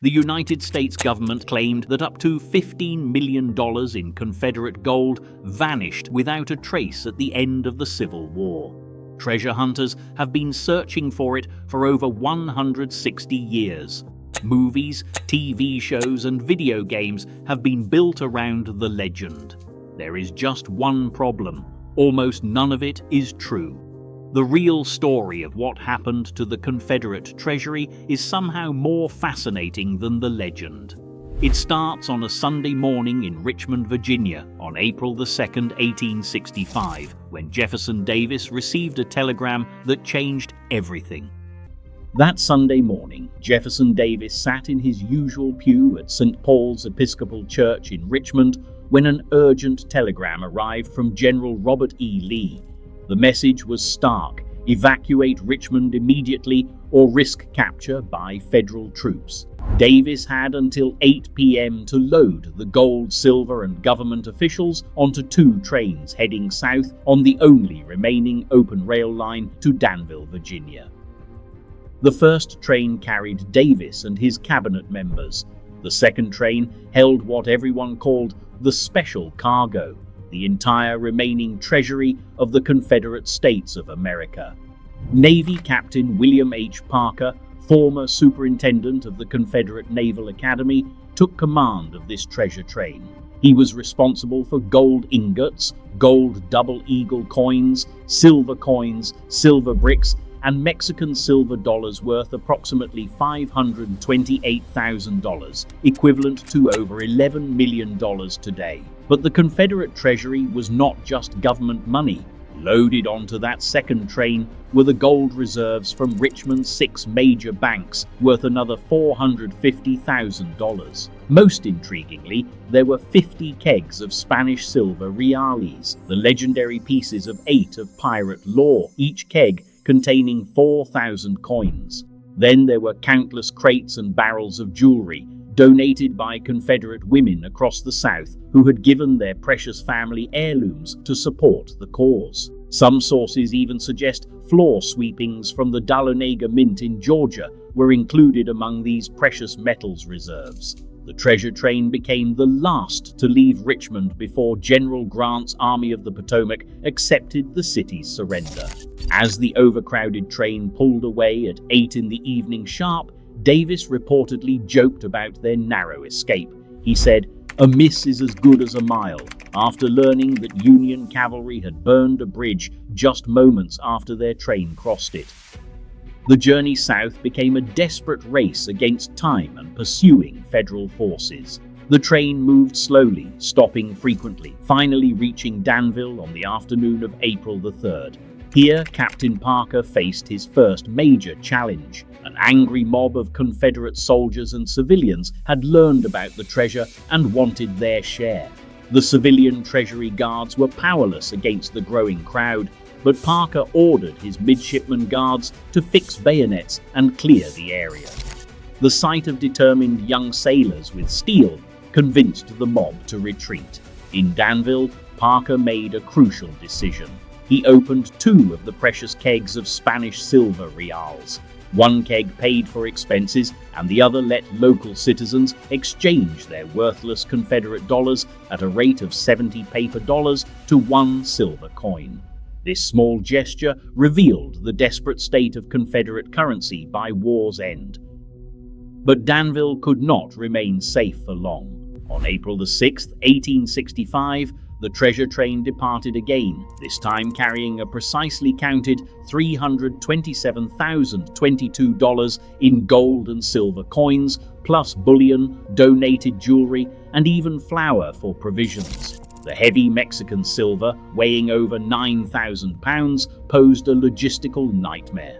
The United States government claimed that up to $15 million in Confederate gold vanished without a trace at the end of the Civil War. Treasure hunters have been searching for it for over 160 years. Movies, TV shows, and video games have been built around the legend. There is just one problem: almost none of it is true. The real story of what happened to the Confederate treasury is somehow more fascinating than the legend. It starts on a Sunday morning in Richmond, Virginia, on April 2, 1865, when Jefferson Davis received a telegram that changed everything. That Sunday morning, Jefferson Davis sat in his usual pew at St. Paul's Episcopal Church in Richmond when an urgent telegram arrived from General Robert E. Lee. The message was stark: evacuate Richmond immediately or risk capture by federal troops. Davis had until 8 p.m. to load the gold, silver, and government officials onto 2 trains heading south on the only remaining open rail line to Danville, Virginia. The first train carried Davis and his cabinet members. The second train held what everyone called the special cargo, the entire remaining treasury of the Confederate States of America. Navy Captain William H. Parker, former superintendent of the Confederate Naval Academy, took command of this treasure train. He was responsible for gold ingots, gold double eagle coins, silver bricks, and Mexican silver dollars worth approximately $528,000, equivalent to over $11 million today. But the Confederate treasury was not just government money. Loaded onto that second train were the gold reserves from Richmond's 6 major banks, worth another $450,000. Most intriguingly, there were 50 kegs of Spanish silver reales, the legendary pieces of 8 of pirate lore, each keg containing 4,000 coins. Then there were countless crates and barrels of jewelry, donated by Confederate women across the South who had given their precious family heirlooms to support the cause. Some sources even suggest floor sweepings from the Dahlonega Mint in Georgia were included among these precious metals reserves. The treasure train became the last to leave Richmond before General Grant's Army of the Potomac accepted the city's surrender. As the overcrowded train pulled away at 8 in the evening sharp, Davis reportedly joked about their narrow escape. He said, "A miss is as good as a mile," after learning that Union cavalry had burned a bridge just moments after their train crossed it. The journey south became a desperate race against time and pursuing federal forces. The train moved slowly, stopping frequently, finally reaching Danville on the afternoon of April the 3rd. Here, Captain Parker faced his first major challenge. An angry mob of Confederate soldiers and civilians had learned about the treasure and wanted their share. The civilian Treasury guards were powerless against the growing crowd, but Parker ordered his midshipman guards to fix bayonets and clear the area. The sight of determined young sailors with steel convinced the mob to retreat. In Danville, Parker made a crucial decision. He opened 2 of the precious kegs of Spanish silver reals. One keg paid for expenses, and the other let local citizens exchange their worthless Confederate dollars at a rate of 70 paper dollars to 1 silver coin. This small gesture revealed the desperate state of Confederate currency by war's end. But Danville could not remain safe for long. On April 6, 1865, the treasure train departed again, this time carrying a precisely counted $327,022 in gold and silver coins, plus bullion, donated jewelry, and even flour for provisions. The heavy Mexican silver, weighing over 9,000 pounds, posed a logistical nightmare.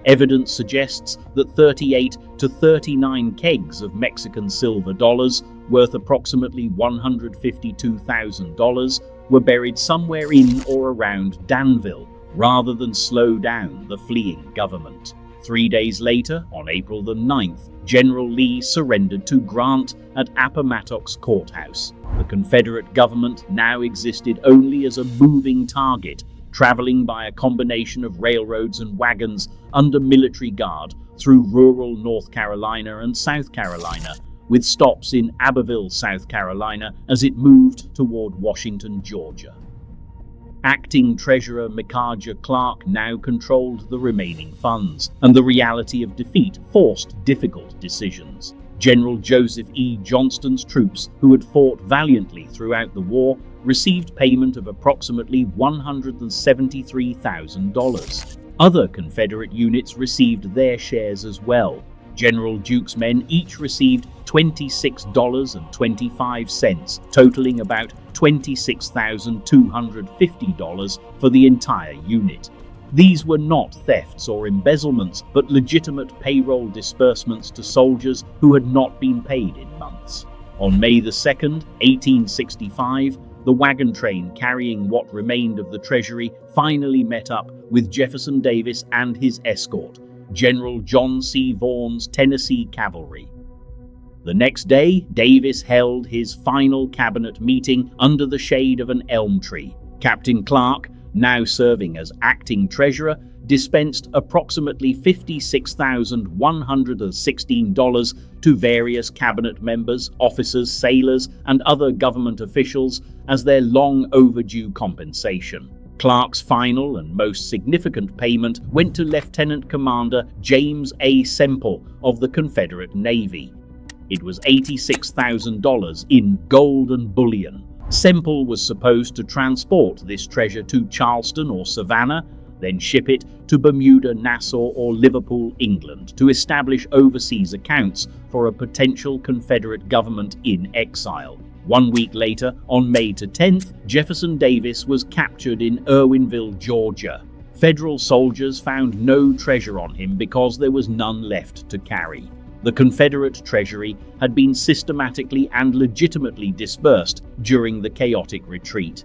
Evidence suggests that 38 to 39 kegs of Mexican silver dollars, worth approximately $152,000, were buried somewhere in or around Danville, rather than slow down the fleeing government. 3 days later, on April the 9th, General Lee surrendered to Grant at Appomattox Courthouse. The Confederate government now existed only as a moving target, traveling by a combination of railroads and wagons under military guard through rural North Carolina and South Carolina, with stops in Abbeville, South Carolina, as it moved toward Washington, Georgia. Acting Treasurer Micajah Clark now controlled the remaining funds, and the reality of defeat forced difficult decisions. General Joseph E. Johnston's troops, who had fought valiantly throughout the war, received payment of approximately $173,000. Other Confederate units received their shares as well. General Duke's men each received $26.25, totaling about $26,250 for the entire unit. These were not thefts or embezzlements, but legitimate payroll disbursements to soldiers who had not been paid in months. On May 2, 1865, the wagon train carrying what remained of the Treasury finally met up with Jefferson Davis and his escort, General John C. Vaughan's Tennessee Cavalry. The next day, Davis held his final cabinet meeting under the shade of an elm tree. Captain Clark, now serving as acting treasurer, dispensed approximately $56,116 to various cabinet members, officers, sailors, and other government officials as their long overdue compensation. Clark's final and most significant payment went to Lieutenant Commander James A. Semple of the Confederate Navy. It was $86,000 in gold and bullion. Semple was supposed to transport this treasure to Charleston or Savannah, then ship it to Bermuda, Nassau, or Liverpool, England, to establish overseas accounts for a potential Confederate government in exile. 1 week later, on May 10th, Jefferson Davis was captured in Irwinville, Georgia. Federal soldiers found no treasure on him because there was none left to carry. The Confederate treasury had been systematically and legitimately dispersed during the chaotic retreat.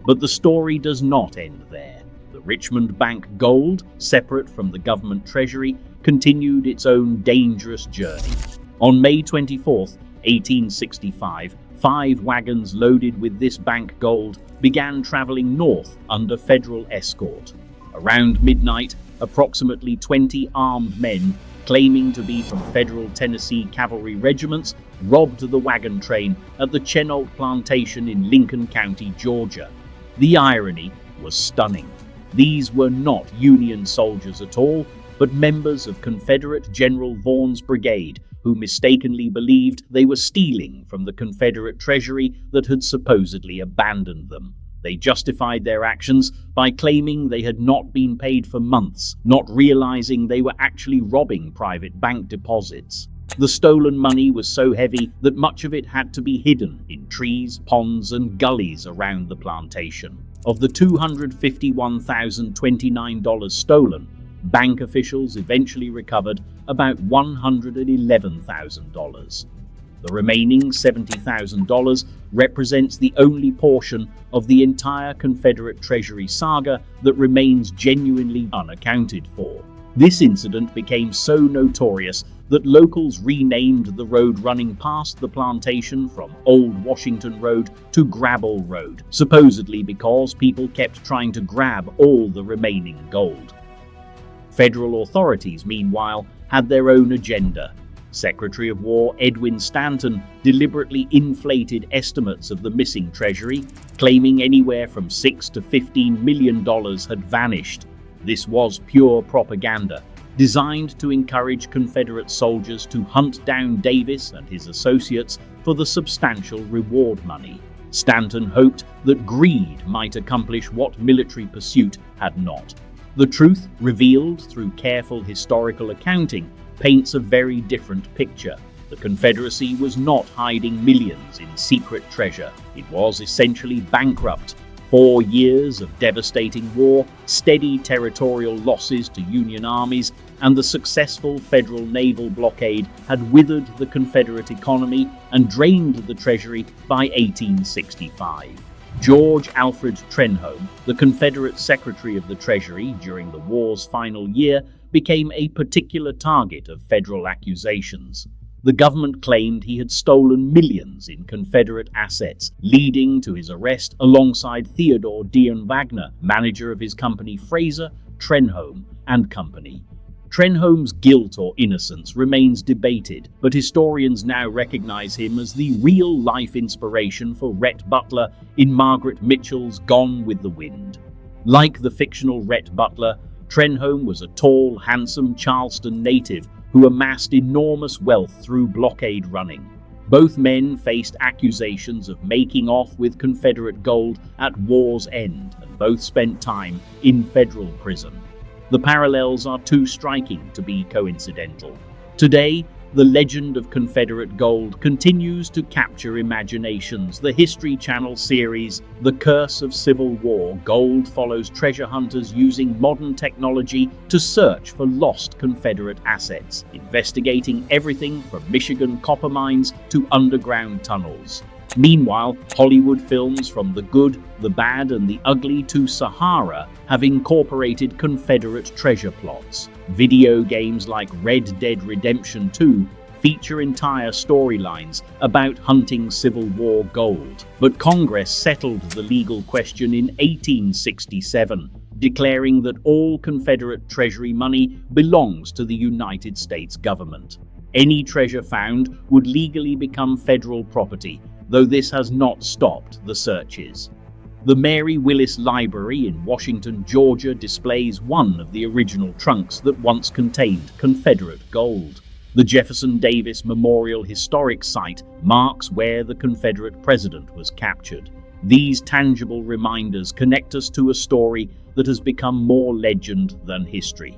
But the story does not end there. The Richmond Bank gold, separate from the government treasury, continued its own dangerous journey. On May 24, 1865, 5 wagons loaded with this bank gold began traveling north under federal escort. Around midnight, approximately 20 armed men, claiming to be from Federal Tennessee cavalry regiments, robbed the wagon train at the Chenault Plantation in Lincoln County, Georgia. The irony was stunning. These were not Union soldiers at all, but members of Confederate General Vaughan's brigade, who mistakenly believed they were stealing from the Confederate treasury that had supposedly abandoned them. They justified their actions by claiming they had not been paid for months, not realizing they were actually robbing private bank deposits. The stolen money was so heavy that much of it had to be hidden in trees, ponds, and gullies around the plantation. Of the $251,029 stolen, bank officials eventually recovered about $111,000. The remaining $70,000 represents the only portion of the entire Confederate Treasury saga that remains genuinely unaccounted for. This incident became so notorious that locals renamed the road running past the plantation from Old Washington Road to Grabble Road, supposedly because people kept trying to grab all the remaining gold. Federal authorities, meanwhile, had their own agenda. Secretary of War Edwin Stanton deliberately inflated estimates of the missing treasury, claiming anywhere from $6 to $15 million had vanished. This was pure propaganda, designed to encourage Confederate soldiers to hunt down Davis and his associates for the substantial reward money. Stanton hoped that greed might accomplish what military pursuit had not. The truth, revealed through careful historical accounting, paints a very different picture. The Confederacy was not hiding millions in secret treasure. It was essentially bankrupt. 4 years of devastating war, steady territorial losses to Union armies, and the successful federal naval blockade had withered the Confederate economy and drained the treasury by 1865. George Alfred Trenholm, the Confederate Secretary of the Treasury during the war's final year, became a particular target of federal accusations. The government claimed he had stolen millions in Confederate assets, leading to his arrest alongside Theodore Dion Wagner, manager of his company Fraser, Trenholm and Company. Trenholm's guilt or innocence remains debated, but historians now recognize him as the real-life inspiration for Rhett Butler in Margaret Mitchell's Gone with the Wind. Like the fictional Rhett Butler, Trenholm was a tall, handsome Charleston native who amassed enormous wealth through blockade running. Both men faced accusations of making off with Confederate gold at war's end, and both spent time in federal prison. The parallels are too striking to be coincidental. Today, the legend of Confederate gold continues to capture imaginations. The History Channel series, The Curse of Civil War Gold, follows treasure hunters using modern technology to search for lost Confederate assets, investigating everything from Michigan copper mines to underground tunnels. Meanwhile, Hollywood films from the good, the bad, and the ugly to Sahara have incorporated Confederate treasure plots. Video games like Red Dead Redemption 2 feature entire storylines about hunting Civil War gold. But Congress settled the legal question in 1867, declaring that all Confederate treasury money belongs to the United States government. Any treasure found would legally become federal property, though this has not stopped the searches. The Mary Willis Library in Washington, Georgia displays one of the original trunks that once contained Confederate gold. The Jefferson Davis Memorial Historic Site marks where the Confederate president was captured. These tangible reminders connect us to a story that has become more legend than history.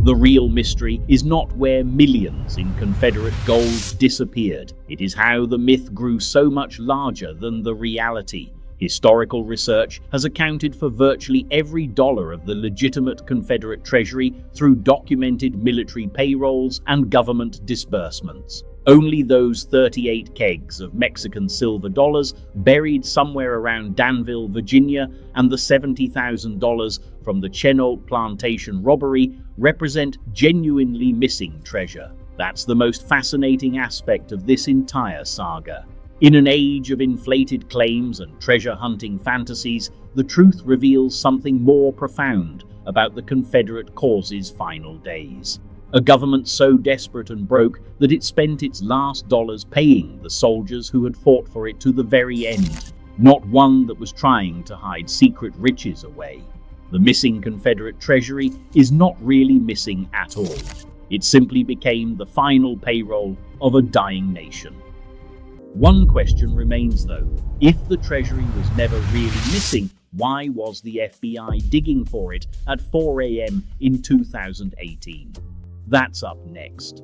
The real mystery is not where millions in Confederate gold disappeared. It is how the myth grew so much larger than the reality. Historical research has accounted for virtually every dollar of the legitimate Confederate treasury through documented military payrolls and government disbursements. Only those 38 kegs of Mexican silver dollars buried somewhere around Danville, Virginia, and the $70,000 from the Chenault plantation robbery represent genuinely missing treasure. That's the most fascinating aspect of this entire saga. In an age of inflated claims and treasure-hunting fantasies, the truth reveals something more profound about the Confederate cause's final days. A government so desperate and broke that it spent its last dollars paying the soldiers who had fought for it to the very end, not one that was trying to hide secret riches away. The missing Confederate treasury is not really missing at all. It simply became the final payroll of a dying nation. One question remains though. If the treasury was never really missing, why was the FBI digging for it at 4 a.m. in 2018? That's up next.